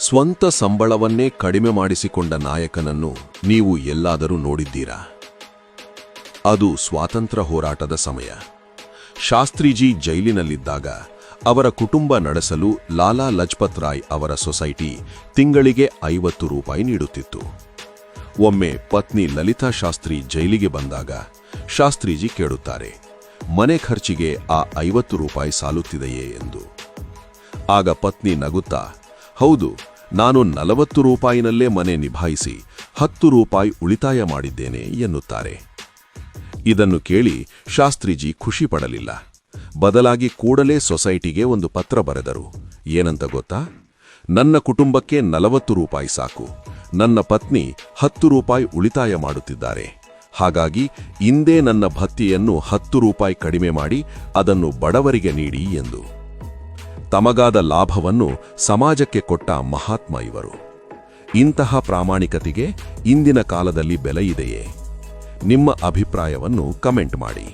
ಸ್ವಂತ ಸಂಬಳವನ್ನೇ ಕಡಿಮೆ ಮಾಡಿಸಿಕೊಂಡ ನಾಯಕನನ್ನು ನೀವು ಎಲ್ಲಾದರೂ ನೋಡಿದ್ದೀರಾ? ಅದು ಸ್ವಾತಂತ್ರ್ಯ ಹೋರಾಟದ ಸಮಯ. ಶಾಸ್ತ್ರೀಜಿ ಜೈಲಿನಲ್ಲಿದ್ದಾಗ ಅವರ ಕುಟುಂಬ ನಡೆಸಲು ಲಾಲಾ ಲಜಪತ್ ರಾಯ್ ಅವರ ಸೊಸೈಟಿ ತಿಂಗಳಿಗೆ 50 ರೂಪಾಯಿ ನೀಡುತ್ತಿತ್ತು. ಒಮ್ಮೆ ಪತ್ನಿ ಲಲಿತಾ ಶಾಸ್ತ್ರಿ ಜೈಲಿಗೆ ಬಂದಾಗ ಶಾಸ್ತ್ರೀಜಿ ಕೇಳುತ್ತಾರೆ, ಮನೆ ಖರ್ಚಿಗೆ ಆ 50 ರೂಪಾಯಿ ಸಾಲುತ್ತಿದೆಯೇ ಎಂದು. ಆಗ ಪತ್ನಿ ನಗುತ್ತಾ, ಹೌದು, ನಾನು 40 ರೂಪಾಯಿನಲ್ಲೇ ಮನೆ ನಿಭಾಯಿಸಿ 10 ರೂಪಾಯಿ ಉಳಿತಾಯ ಮಾಡಿದ್ದೇನೆ ಎನ್ನುತ್ತಾರೆ. ಇದನ್ನು ಕೇಳಿ ಶಾಸ್ತ್ರೀಜಿ ಖುಷಿ ಪಡಲಿಲ್ಲ. ಬದಲಾಗಿ ಕೂಡಲೇ ಸೊಸೈಟಿಗೆ ಒಂದು ಪತ್ರ ಬರೆದರು. ಏನಂತ ಗೊತ್ತಾ? ನನ್ನ ಕುಟುಂಬಕ್ಕೆ 40 ರೂಪಾಯಿ ಸಾಕು, ನನ್ನ ಪತ್ನಿ 10 ರೂಪಾಯಿ ಉಳಿತಾಯ ಮಾಡುತ್ತಿದ್ದಾರೆ. ಹಾಗಾಗಿ ಇಂದೇ ನನ್ನ ಭತ್ಯೆಯನ್ನು 10 ರೂಪಾಯಿ ಕಡಿಮೆ ಮಾಡಿ ಅದನ್ನು ಬಡವರಿಗೆ ನೀಡಿ ಎಂದು. ತಮಗಾದ ಲಾಭವನ್ನು ಸಮಾಜಕ್ಕೆ ಕೊಟ್ಟ ಮಹಾತ್ಮ ಇವರು. ಇಂತಹ ಪ್ರಾಮಾಣಿಕತೆಗೆ ಇಂದಿನ ಕಾಲದಲ್ಲಿ ಬೆಲೆ ಇದೆಯೇ? ನಿಮ್ಮ ಅಭಿಪ್ರಾಯವನ್ನು ಕಮೆಂಟ್ ಮಾಡಿ.